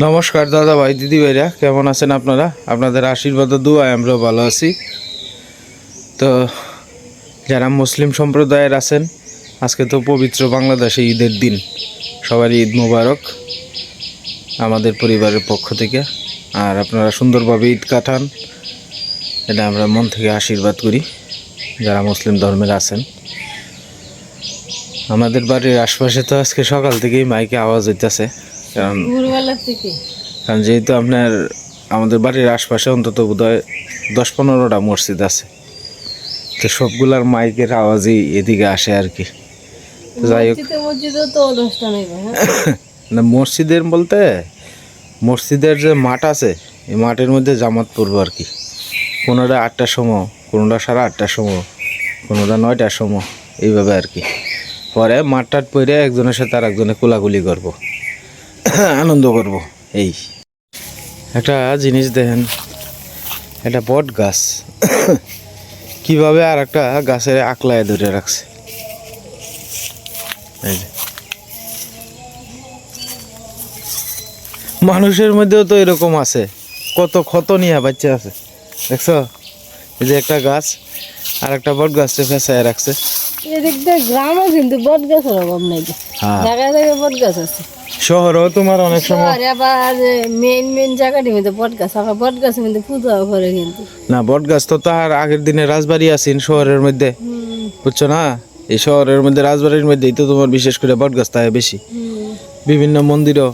নমস্কার দাদা ভাই দিদি ভাইরা, কেমন আছেন আপনারা? আপনাদের আশীর্বাদ ও দোয়ায় আমরাও ভালো আছি। তো যারা মুসলিম সম্প্রদায়ের আছেন, আজকে তো পবিত্র বাংলাদেশে ঈদের দিন। সবারই ঈদ মোবারক আমাদের পরিবারের পক্ষ থেকে। আর আপনারা সুন্দরভাবে ঈদ কাটান, এটা আমরা মন থেকে আশীর্বাদ করি যারা মুসলিম ধর্মের আছেন। আমাদের বাড়ির আশপাশে তো আজকে সকাল থেকেই মাইকে আওয়াজ হইতেছে, কারণ যেহেতু আপনার আমাদের বাড়ির আশপাশে অন্তত বোধহয় 10-15টা মসজিদ আছে, তো সবগুলার মাইকের আওয়াজই এদিকে আসে আর কি। যাই হোক, না মসজিদের বলতে মসজিদের যে মাঠ আছে, এই মাঠের মধ্যে জামাত পড়বো আর কি। কোনোটা 8টার সময়, কোনোটা 8:30টার সময়, কোনোটা 9টার সময়, এইভাবে আর কি। পরে মাঠ টাট পরে একজনের সাথে আর একজনে কোলাকুলি করবো, আনন্দ করব। এই একটা জিনিস দেখেন, এটা বট গাছ কিভাবে আর একটা গাছের আকলায় ধরে রাখছে। এই যে মানুষের মধ্যেও তো এরকম আছে, কত ক্ষত নিয়ে বাচ্চা আছে, দেখছো? এই যে একটা গাছ আর একটা বট গাছটা ফেঁসায় রাখছে। গ্রামে কিন্তু বট গাছের অভাব নাই, জায়গায় জায়গায় বট গাছ আছে। শহরেও তোমার অনেক সময় মেন জায়গাটির মধ্যে বট গাছ, আবার বট গাছের মধ্যে পূজাও করে কিন্তু না। বট গাছ তো তার আগের দিনে রাজবাড়ি আছেন শহরের মধ্যে, বুঝছো না? এই শহরের মধ্যে রাজবাড়ির মধ্যেই তো তোমার বিশেষ করে বট গাছ থাকে বেশি। বিভিন্ন মন্দিরও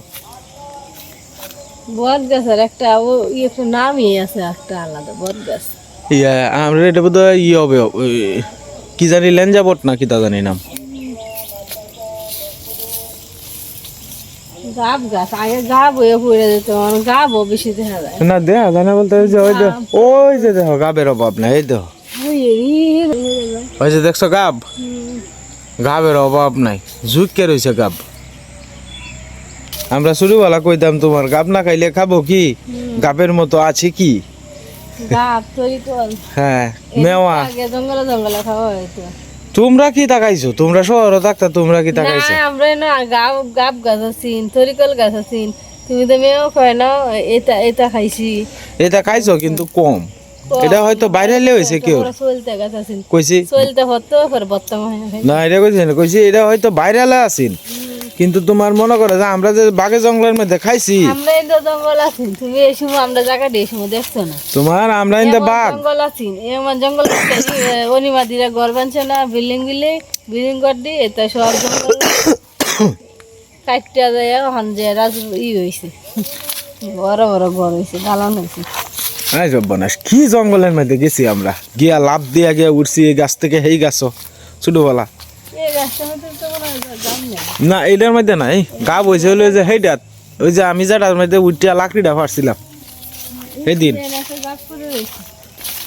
বট গাছের একটা একটু নামই আছে, একটা আলাদা বট গাছ। আমরা এটা বোধ হয় হবে, কি জানি লেঞ্জা বট না কি তা জানি নাম। গাব গাছ আগে গাব হয়ে পড়ে যেত, গাবও বেশি দেখা যায় না, দেখা যায় না বলতে ওই যে দেখো গাবের অভাব নাই। এই দেখো ওই যে দেখছো গাব, গাবের অভাব নাই, ঝুঁকে রয়েছে গাব। আমরা ছোটবেলা কইতাম তোমার গাব না খাইলে খাবো কি, গাবের মতো আছে কি? হ্যাঁ, মেওয়া জঙ্গলে জঙ্গলে খাওয়া হয়তো। তোমরা কি তাকাইছো? তোমরা শহরে থাকতা, তোমরা কি তাকাইছো? আমরা না গাব গাছ আছিন, তরিকল গাছ আছিন, তুমি তো মেয়েও খায় না। এটা এটা খাইছি, এটা খাইছো কিন্তু কম। এটা হয়তো বাইরে হয়েছে কেউ চলতে গাছ আছিন, কইছি চলতে হতো বর্তমানে না, এটা কইছি না, কইছি এটা হয়তো বাইরে আছিন, কিন্তু তোমার মনে করো যে আমরা যে বাগে জঙ্গলের মধ্যে খাইছি, আমরা ইন্দা জঙ্গল আছি, তুমি এই সময় আমরা জায়গাটা এই সময় দেখছো না তোমার। আমরা ইন্দা বাঘ জঙ্গল আছি, এমন জঙ্গল অনিমাদিরা ঘর বানছে না, বিল্ডিং ঘর দিয়ে, এটা সব জঙ্গল কাটটা যায় ওখান যে হয়েছে, বড় বড় ঘর হয়েছে, দালান হয়েছে। কি জঙ্গলের মধ্যে গেছি আমরা, গিয়া লাভ দিয়া গিয়া উঠছি এই গাছ থেকে, এই গাছ ছোটবেলা না, এইটার মধ্যে নাই গাব হয়েছে হলো যে সেইটাত, ওই যে আমি যেটার মধ্যে উঠিয়া লাকড়িটা ফাড়ছিলাম সেদিন।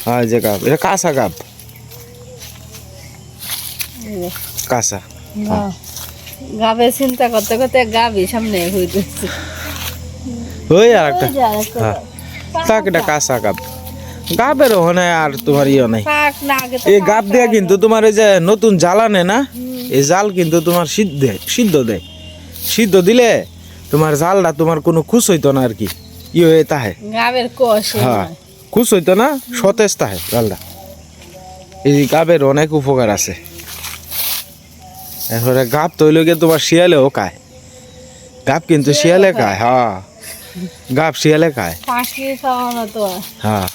হ্যাঁ, যে গাব, এটা কাঁচা গাব, কাঁচা গাবে চিন্তা করতে করতে গাবি সামনে হইতেছে। ওই আর একটা থাক, এটা কাঁচা গাব। গাবের ওখানে আর তোমার ইয়ে নাই। এই গাব দিয়া কিন্তু তোমার ওই যে নতুন জাল আনে না, এই জাল কিন্তু তোমার সিদ্ধ দেয়। সিদ্ধ দিলে তোমার জালটা তোমার কোনো খুশ হইতো না আর কি, ইয়ে হয়ে তাহে গাবের কষ। হ্যাঁ, খুশ হইতো না, সতেজ তাহে জালটা। এই গাবের অনেক উপকার আছে। এরপরে গাব তৈল গিয়ে তোমার শিয়ালেও খায়, গাব কিন্তু শিয়ালে খায়। হ্যাঁ, গাব শিয়ালে খায়। হ্যাঁ,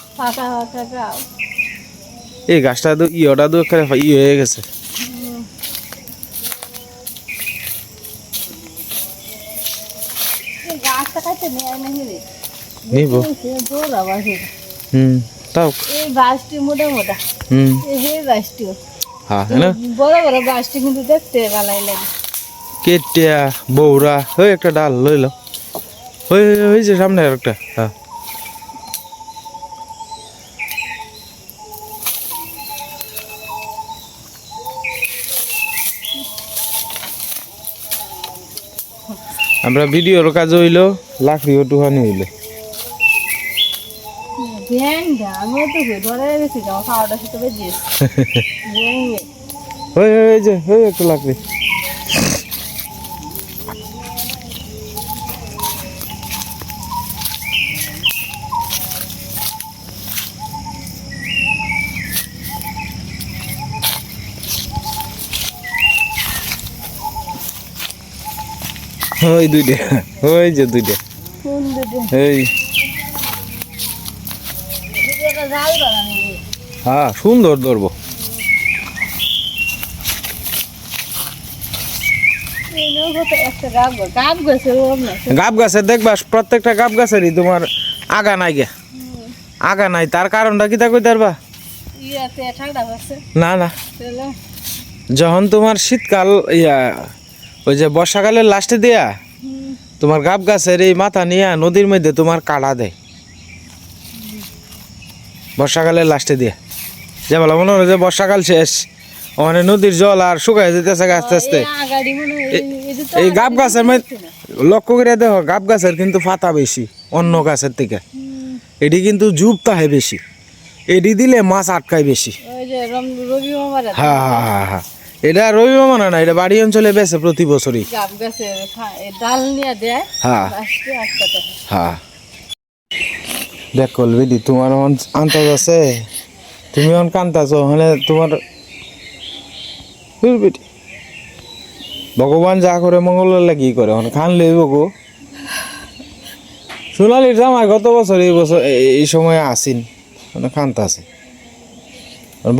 এই গাছটা তো ইয়েটা তো ই হয়ে গেছে। নিব তাও এই গাছটি মোটা মোটা, এই গাছটিও হ্যাঁ, বড় বড় গাছটি কিন্তু দেখতে ভালোই লাগে। কেটিয়া বৌরা ওই একটা ডাল লইল, ওই যে সামনে আর একটা। হ্যাঁ, আমরা ভিডিওর কাজ হইলো, লাকড়িও টুহানি হইলো। ওই যে ওই একটা লাকড়ি, ওই দুইটা, ওই যে দুইটা, কোন দুটো? এই দুটো জাল বানানো। হ্যাঁ সুন্দর ধরবো। একটা গাব গাছের ওর না। গাব গাছের দেখবা প্রত্যেকটা গাব গাছেরই তোমার আগা নাই গে, আগা নাই। তার কারণটা কি তা কই পারবা? ইয়াতে ঠান্ডা আছে না না, তাহলে যখন তোমার শীতকাল ওই যে বর্ষাকালের লাস্টে দিয়া তোমার গাব গাছের এই মাথা নিয়ে নদীর মধ্যে তোমার কাটা দেয় বর্ষাকালের লাস্টে দিয়া। যে বলা মনে হয় যে বর্ষাকাল শেষ, ওখানে নদীর জল আর শুকায় যেতেছে আস্তে আস্তে। আগাড়ি মনে এই গাব গাছের মধ্যে লক্ষ্য করে দেখো, গাব গাছের কিন্তু পাতা বেশি অন্য গাছের থেকে, এটি কিন্তু জুপ তাহে বেশি, এটি দিলে মাছ আটকায় বেশি। ওই যে রবি মামার হ্যাঁ হ্যাঁ হ্যাঁ হ্যাঁ, এটা রবি মামা না, এটা বাড়ি অঞ্চলে বেছে প্রতি বছরই। গাব গাছের ডাল নিয়ে দেয় হ্যাঁ আজকে আজকে হ্যাঁ, দেখ কলবিদি তোমার আন্তাজ আছে, তুমি অন কান্তাছ মানে তোমার বেটি ভগবান যা করে মঙ্গলের লাগি করে খান লইব গো। সোনালির জামাই গত বছর এই বছর এই সময় আসিন মানে খান্তা আছে।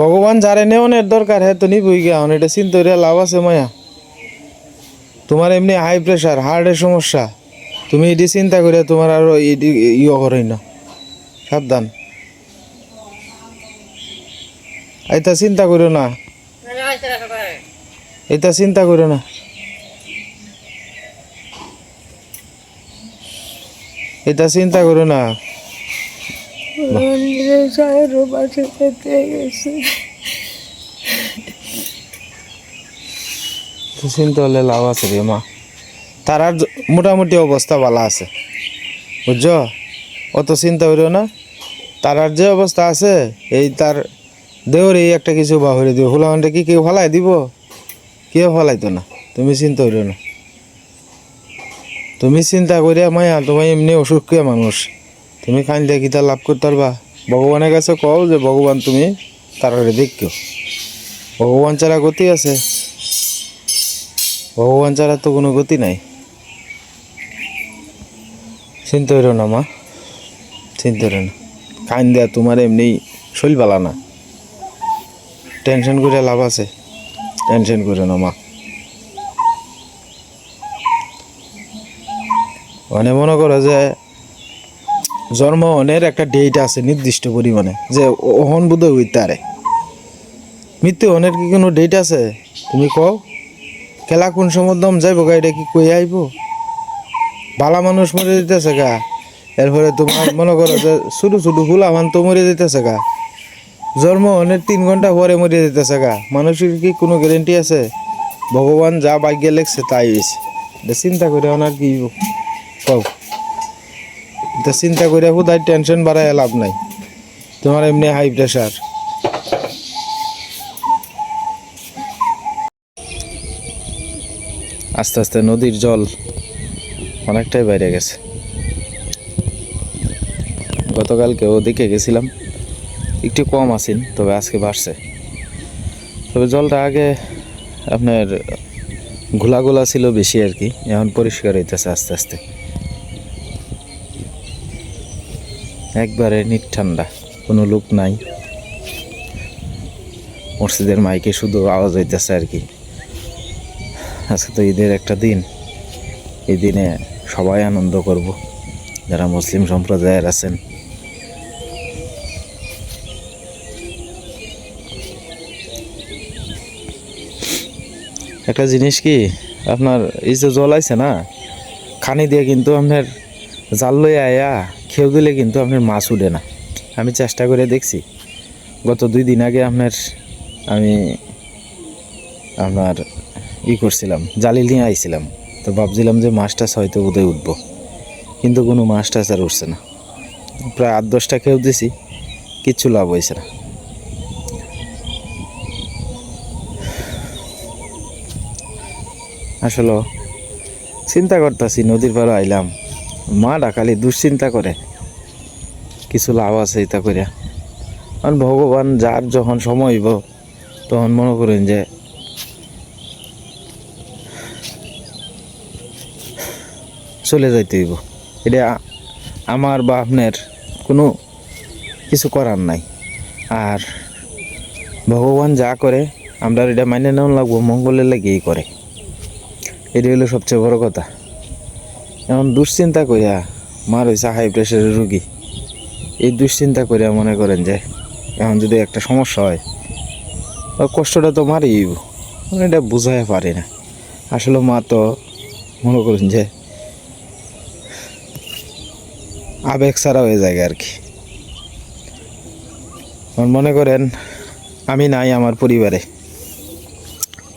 ভগবান যারে নেওয়ানের দরকার হ্যাঁ তো নিবই গিয়া, এটা চিন্তা করে লাভ আছে মায়া। তোমার এমনি হাই প্রেশার হার্টের সমস্যা, তুমি এটি চিন্তা করে তোমার আরো ইয়ে করেই না, সাবধান। এটা চিন্তা করো না, এটা চিন্তা করো না, এটা চিন্তা করো না। চিন্তা হলে লাভ আছে রে মা, তার আর মোটামুটি অবস্থা ভালো আছে বুঝছো, অত চিন্তা করিও না। তার আর যে অবস্থা আছে এই তার দেওর এই একটা কিছু বাহরে দিব, ফুলামানটা কি কেউ ফলাই দিব? কেউ ফলাইতো না, তুমি চিন্তা করিও না। তুমি চিন্তা করিয়া মায়া, তোমার এমনি অসুখীয় মানুষ, তুমি কাইন্দে কিতা লাভ করতে পারবা? ভগবানের কাছে কও যে ভগবান তুমি তারারে দেখিও, ভগবান ছাড়া গতি আছে? ভগবান ছাড়া তো কোনো গতি নাই। চিন্তা করিও না মা, চিন্তা করিও না। কাইন দেয়া তোমার এমনি শৈল পালা না, টেনশন করে লাভ আছে? টেনশন করিও না মা। মানে মনে করো যে জন্ম অনের একটা ডেট আছে নির্দিষ্ট পরিমাণে, যে ওহন বোধ হইতে আরে মৃত্যু অনের কি কোনো ডেট আছে? তুমি কও খেলা কোন সময় দম যাইব গা, এটা কি কই আইব? ভালা মানুষ মরে দিতেছে গা, এরপরে তোমার মনে করো যে ছোটো ছোটো ফুলা মান তো মরে দিতেছে গা, জন্ম অনের 3 ঘন্টা পরে মরে দিতেছে গা। মানুষের কি কোনো গ্যারেন্টি আছে? ভগবান যা ভাগ্যে লেখছে তাই হয়েছে, এটা চিন্তা করে ওনার কি কও? এটা চিন্তা করে হুদায় টেনশন বাড়ায় লাভ নাই, তোমার এমনি হাই প্রেশার। আস্তে আস্তে নদীর জল অনেকটাই বাইরে গেছে। গতকালকেও দেখে গেছিলাম একটু কম আছেন, তবে আজকে বাড়ছে। তবে জলটা আগে আপনার ঘোলা গোলা ছিল বেশি আর কি, এখন পরিষ্কার হইতেছে আস্তে আস্তে, একবারে নিট ঠান্ডা, কোনো লোক নাই। মসজিদের মাইকে শুধু আওয়াজ হইতেছে আর কি। আজকে তো ঈদের একটা দিন, এই দিনে সবাই আনন্দ করব যারা মুসলিম সম্প্রদায়ের আছেন। একটা জিনিস কি আপনার এই যে জল আছে না, খানি দিয়ে কিন্তু আপনার জাল লই আয়া খেউ দিলে কিন্তু আপনার মাছ উঠে না। আমি চেষ্টা করে দেখছি, গত 2 দিন আগে আমি করছিলাম, জালি নিয়ে আইছিলাম, তো ভাবছিলাম যে মাছ টাছ হয়তো বোধহয় উঠবো, কিন্তু কোনো মাছ টাছ আর উঠছে না। প্রায় 8-10টা খেউ দিছি, কিচ্ছু লাভ হয়েছে না। আসলে চিন্তা করতেছি, নদীর পাড়ে আইলাম, মা ডাকালি দুশ্চিন্তা করে কিছু লাভ আছে এটা করিয়া। কারণ ভগবান যার যখন সময় হইব তখন মনে করেন যে চলে যাইতে হইব। এটা আমার বা আপনার কোনো কিছু করার নাই। আর ভগবান যা করে আমরা এটা মাইনে নেওয়া লাগবো, মঙ্গলের লাগেই করে। এটা হলো সবচেয়ে বড় কথা। এখন দুশ্চিন্তা করিয়া মার হয়েছে হাই প্রেশারের রুগী, এই দুশ্চিন্তা করিয়া মনে করেন যে এখন যদি একটা সমস্যা হয় ওর কষ্টটা তো মারই এটা বুঝাই পারি না। আসলে মা তো মনে করেন যে আবেগ ছাড়া হয়ে যায় আর কি। মনে করেন আমি নাই আমার পরিবারে,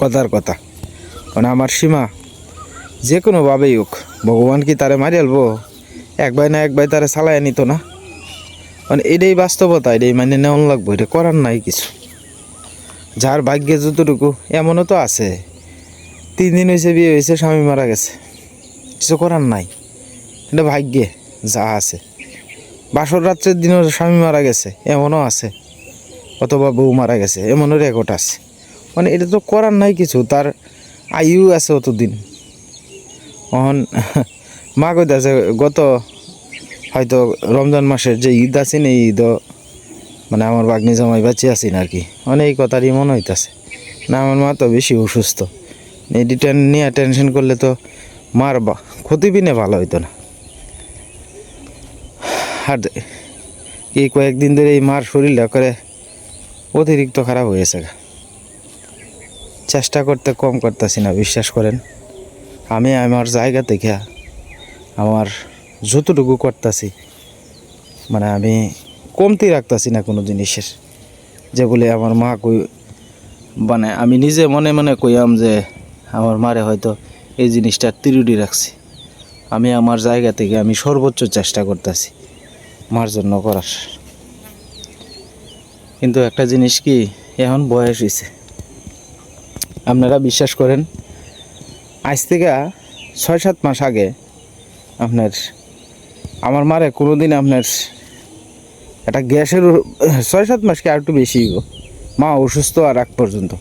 কথার কথা, মানে আমার সীমা যে কোনোভাবেই হোক, ভগবান কি তারে মারি আলবো? এক ভাই না এক ভাই তারে চালায় নিত না। মানে এটাই বাস্তবতা, এটাই মানে নেওয়ান লাগবো, এটা করার নাই কিছু। যার ভাগ্যে যতটুকু, এমনও তো আছে 3 দিন হয়েছে বিয়ে হয়েছে, স্বামী মারা গেছে, কিছু করার নাই, এটা ভাগ্যে যা আছে। বাসর রাত্রের দিনও স্বামী মারা গেছে, এমনও আছে, অথবা বউ মারা গেছে, এমনও রেকর্ড আছে। মানে এটা তো করার নাই কিছু, তার আয়ু আছে অতদিন। এখন মা কইতাছে গত হয়তো রমজান মাসের যে ঈদ আছে না, এই ঈদও মানে আমার বাগনি জামাই বাঁচিয়ে আছেন আর কি। মানে এই কথারই মনে হইতাছে না, আমার মা তো বেশি অসুস্থ, এটি নিয়ে টেনশন করলে তো মার ক্ষতি বিনে ভালো হইতো না। আর এই কয়েকদিন ধরে এই মার শরীরটা করে অতিরিক্ত খারাপ হয়েছে। চেষ্টা করতে কম করতেছি না, বিশ্বাস করেন। আমি আমার জায়গা থেকে আমার যতটুকু করতেছি, মানে আমি কমতি রাখতেছি না কোনো জিনিসের। যে বলে আমার মা কই, মানে আমি নিজে মনে মনে কইয়াম যে আমার মারে হয়তো এই জিনিসটা তিরুডি রাখছি। আমি আমার জায়গা থেকে আমি সর্বোচ্চ চেষ্টা করতেছি মার জন্য করার। কিন্তু একটা জিনিস কি, এখন বয়স হয়েছে, আপনারা বিশ্বাস করেন আজ থেকে 6-7 মাস আগে আপনার আমার মারে কোনো দিন আপনার একটা গ্যাসের 6-7 মাস কি আর একটু বেশি, মা অসুস্থ আর আগ পর্যন্ত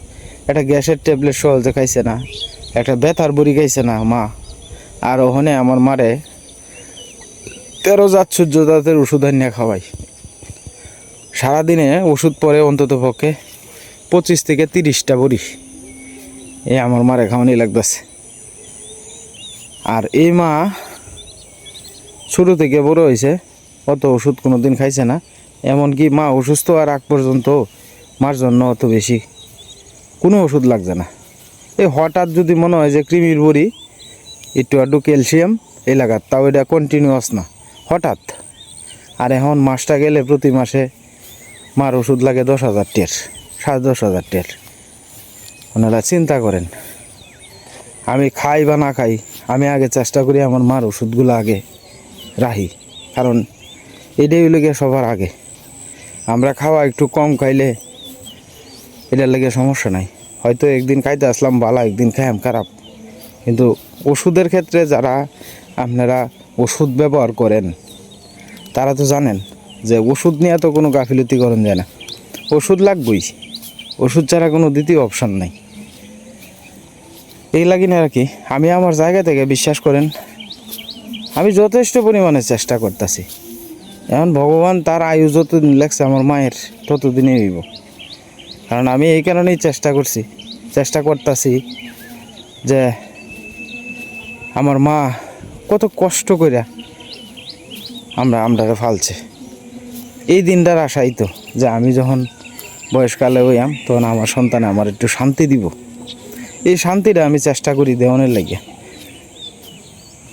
একটা গ্যাসের ট্যাবলেট সহজে খাইছে না, একটা ব্যথার বড়ি খাইছে না মা। আর ওখানে আমার মারে 13 জাত সূর্য জাতের ওষুধ আনিয়ে খাওয়াই। সারাদিনে ওষুধ পরে অন্তত পক্ষে 25 থেকে 30টা বড়ি এই আমার মারে খাওয়ানি লাগতেছে। আর এই মা ছোটো থেকে বড় হয়েছে, অত ওষুধ কোনো দিন খাইছে না। এমনকি মা অসুস্থ আর আগ পর্যন্ত মার জন্য অত বেশি কোনো ওষুধ লাগছে না। এই হঠাৎ যদি মনে হয় যে কৃমির বড়ি একটু আধটু ক্যালসিয়াম এই লাগাত, তাও এটা কন্টিনিউয়াস না, হঠাৎ। আর এখন মাসটা গেলে প্রতি মাসে মার ওষুধ লাগে 10,000 টের, 10,500 টের। ওনারা চিন্তা করেন, আমি খাই বা না খাই, আমি আগে চেষ্টা করি আমার মার ওষুধগুলো আগে রাখি, কারণ এটাই হইলে গিয়ে সবার আগে। আমরা খাওয়া একটু কম খাইলে এটার লেগে সমস্যা নাই, হয়তো একদিন খাইতে আসলাম ভালো, একদিন খাইম খারাপ। কিন্তু ওষুধের ক্ষেত্রে যারা আপনারা ওষুধ ব্যবহার করেন তারা তো জানেন যে ওষুধ নিয়ে তো কোনো গাফিলতি করেন যায় না, ওষুধ লাগবেই, ওষুধ ছাড়া কোনো দ্বিতীয় অপশান নাই। এই লাগি না আর কি। আমি আমার জায়গা থেকে বিশ্বাস করেন আমি যথেষ্ট পরিমাণে চেষ্টা করতেছি। এখন ভগবান তার আয়ু যতদিন লাগছে আমার মায়ের ততদিনই হইব, কারণ আমি এই কারণেই চেষ্টা করতেছি যে আমার মা কত কষ্ট করে আমরা ফালছে। এই দিনটার আশাই তো যে আমি যখন বয়সকালে হইয়াম তখন আমার সন্তানে আমার একটু শান্তি দিব, এই শান্তিটা আমি চেষ্টা করি দেওয়ানের লাগিয়া।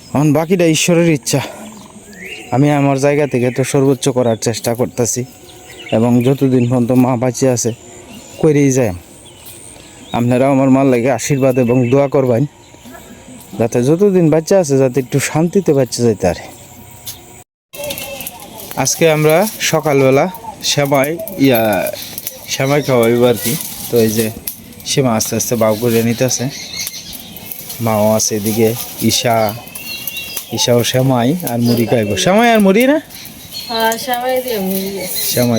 এখন বাকিটা ঈশ্বরের ইচ্ছা। আমি আমার জায়গা থেকে তো সর্বোচ্চ করার চেষ্টা করতেছি, এবং যতদিন পর্যন্ত মা বাঁচিয়ে আছে করেই যায়। আপনারাও আমার মার লাগে আশীর্বাদ এবং দোয়া করবেন, যাতে যতদিন বাচ্চা আছে যাতে একটু শান্তিতে বাচ্চা যাইতে পারে। আজকে আমরা সকালবেলা সেমাই খাওয়াইব আর কি। তো এই যে সীমা আস্তে আস্তে বাউ করে নিতেছে, মাও আছে এদিকে, ঈশাও সেমাই আর মুড়ি খাইব। সেমাই আর মুড়ি না, সেমাই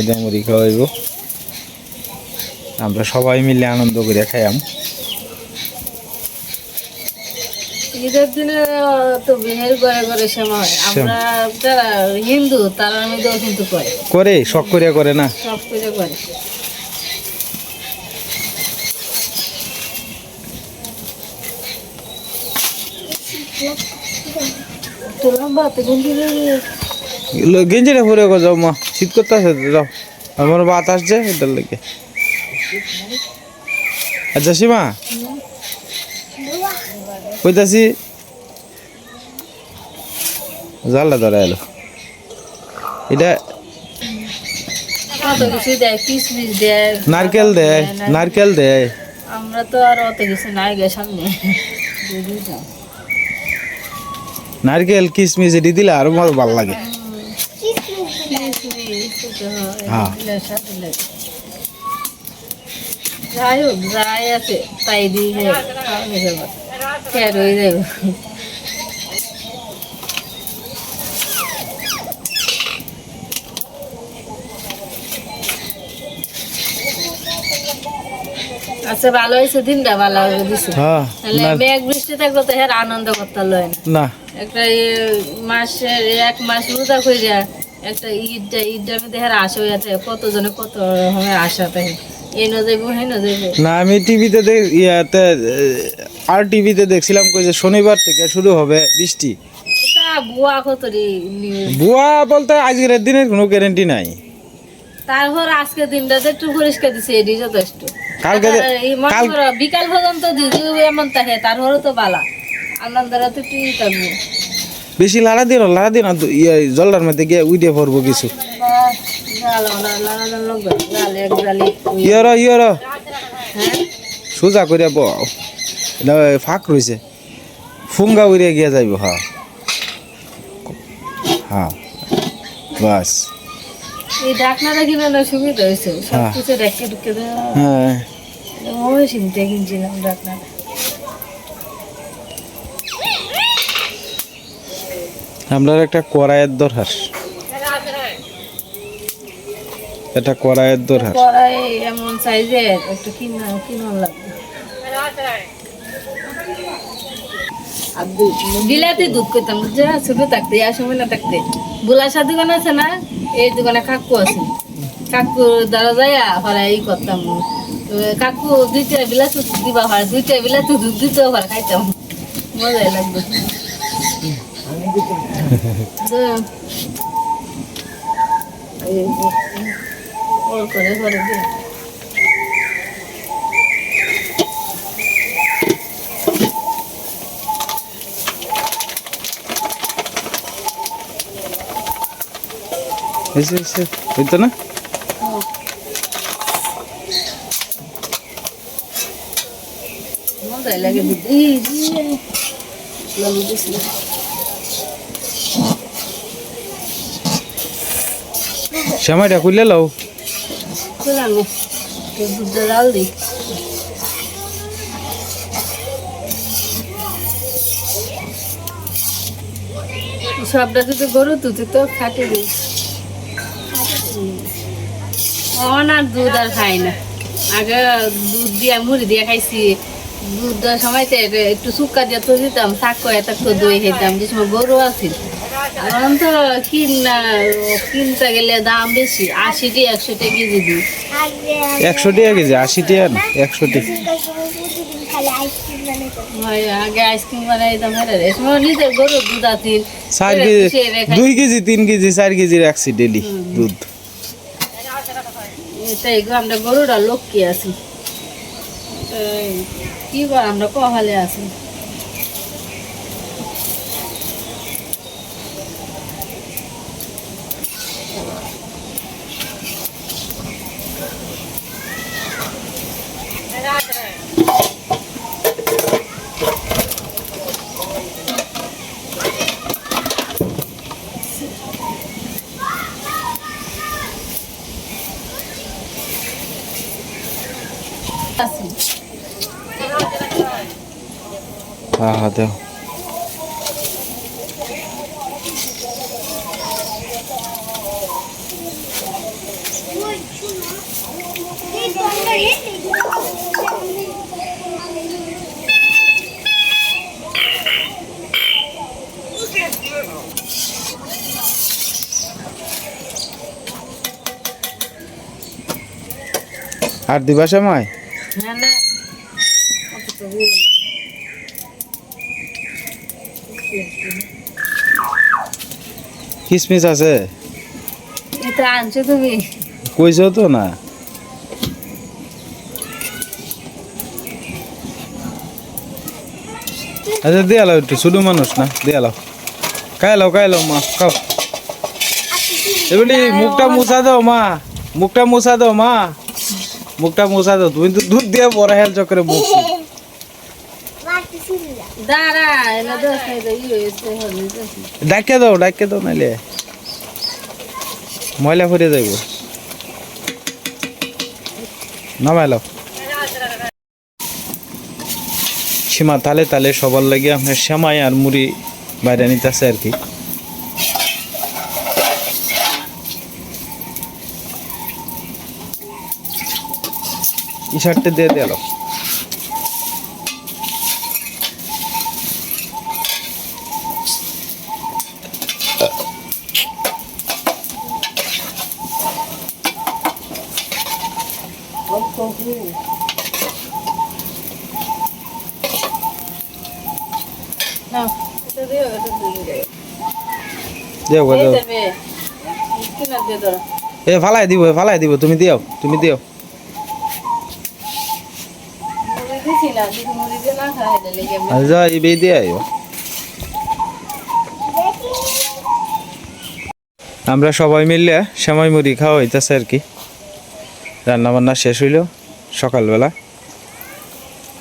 দিয়ে মুড়ি খাওয়াইব। আমরা সবাই মিলে আনন্দ করে খাইয়াম। ঈদের দিনে তো বিয়ের ঘরে ঘরে শ্যামা হয়। আমরা যারা হিন্দু তারা মধ্যেও কিন্তু করে, করে শখ করিয়া করে না? সব করে করে। তো লম্বা তো গেঞ্জি গেঞ্জিটা পরে যাও মা, শীত করতে আসে যাও, আমার বাত আসছে এটার লেগে। আচ্ছা সীমা কইতাছি, জানলা ধরা এলো, এটা কত কিছু দেয়, কিসমিস দেয়, নারকেল দেয়, নারকেল দেয়। আমরা তো আর অত কিছু নাই গে সামনে। নারকেল কিসমিস এটি দিলে আরো ভালো লাগে। হ্যাঁ যাই হোক যাই আছে তাই দিয়ে খাওয়ানো যাবে, খেয়ে রয়ে যাবে। আচ্ছা ভালো হয়েছে, দিনটা ভালো হয়ে দিছে। হ্যাঁ তাহলে মেঘ বৃষ্টি থাকলে তো হ্যাঁ আনন্দ করতে লয় না। না একটা মাসের 1 মাস রোজা কইরা একটা ঈদটা মধ্যে হ্যাঁ আশা হয়ে থাকে, কতজনে কত রকমের আশা থাকে, এই ন যাইব হেন যাইব। না আমি টিভিতে ইয়াতে আর টিভিতে দেখছিলাম কই যে শনিবার থেকে শুরু হবে বৃষ্টি। এটা বুয়া কতরি নিউজ। বুয়া বলতে আজকের দিনের কোনো গ্যারান্টি নাই। তারপর আজকে দিনটাতে একটু পরিষ্কার দিছে, এটি যথেষ্ট। কালকে এই মনে করো বিকাল পর্যন্ত যদি এমন থাকে তারপরে তো বালা আনন্দরা তো একটু থাকবো। বেশি লাড়া দিন জলটার মধ্যে গিয়ে উইডে পড়বো কিছু। ইয়র সোজা করে ফাঁক রয়েছে, ফুঙ্গা উড়িয়ে গিয়ে যাইব। হ্যাঁ হ্যাঁ বাস। এই ডাকনাটা কিনে সুবিধা হয়েছে, সবকিছু রেখে ঢুকে দেওয়া। হ্যাঁ ওই চিনতে কিনছিলাম ডাকনাটা। আমরা একটা কড়াইয়ের দরকার, এটা কড়াইয়ের দরকার। কড়াই এমন সাইজের একটু কিনা লাগবে। আর বিলাতি দুধ করতাম যা ছোট থাকতে, আর সময় না থাকতে। বুলাসার দোকান আছে না, এই দোকানে কাকু আছে, কাকু দ্বারা যাইয়া হরা এই করতাম। কাকু 2টা বিলাতি দিবা, হয় 2টা বিলাতি দুধ দিতে হয়, খাইতাম মজাই লাগবে। করে ঘরে দিয়ে হইতো না। মজাই লাগে সময়টা খুললে লাও, দুধটা জাল দিই। সবটা তো গরু তুই তো খাটে দিস। আর দুধ আর খাই না, আগে দুধ দিয়া মুড়ি দিয়ে খাইছি। দুধ দেওয়ার সময় একটু শুকা দিয়ে তো দিতাম, শাক করে তো দই খেতাম, যে সময় গরু আছে। এখন তো কিনতে গেলে দাম বেশি, 80 টাকা 100 টাকা কেজি দিই। 100 টাকা কেজি, 80 টাকা না 100 টাকা। আগে আইসক্রিম বানাইতাম, নিজের গরু দুধ আছে 4 কেজি 2 কেজি 3 কেজি 4 কেজি রাখছি ডেলি দুধ। এটাই আমরা গরুটা লক্ষ্মী আছি, কি কর আমরা কহালে আছি। হ্যাঁ হ্যাঁ দেও। আর দিবা সময় না না অতটুকু কিসমিস আছে এটা আনছো তুমি কইছো তো না আচ্ছা দিয়ে আলো একটু শুধু মানুষ না দিয়ে আলো কাইলো মা খাও এবারে মুখটা মুছা দাও মা মুখটা মুছা দাও মা মুখটা মুছা দাও তুমি তো দুধ দিয়ে বড় হেল চক্রে মুখ দাঁড়া এলা দেখাই দেই হয়েছে হবে ডাকে দাও নাইলে ময়লা ভরে যাইব নামাইলো সীমা তালে তালে সবার লাগে আপনার সেমাই আর মুড়ি বাইরে নিতেছে আর কি ই শার্টটা দিয়ে দিল না এটা দিও এটা দিও দেও এই দেও দেবে কি না দে ধরো এ ফালাই দিব তুমি দিও মুড়ি দিছি না যদি মুড়ি দিয়ে না খাই দিলে কেমন আর যা এই দিয়ে আইও আমরা সবাই মিলে সেমাই মুড়ি খাওয়া হইতেছে আর কি রান্না বান্না শেষ হইল সকালবেলা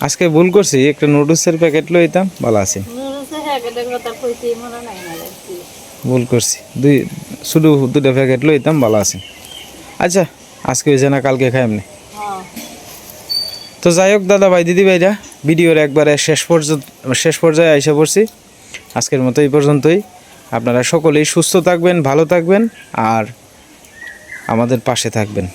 আজকে ভুল করছি একটা নুডলসের প্যাকেট লইতাম ভালো আছে নুডলস হ্যাঁ কেটে কথা কইতে মনে নাই না কি ভুল করছি শুধু দুটো প্যাকেট লইতাম ভালো আছে আচ্ছা আজকে হয়েছে না কালকে খাই এমনি হ্যাঁ তো যাই হোক দাদা ভাই দিদি ভাইরা ভিডিওর একবারে শেষ পর্যায়ে আইসা পড়ছি আজকের মতো এই পর্যন্তই আপনারা সকলেই সুস্থ থাকবেন ভালো থাকবেন আর আমাদের পাশে থাকবেন।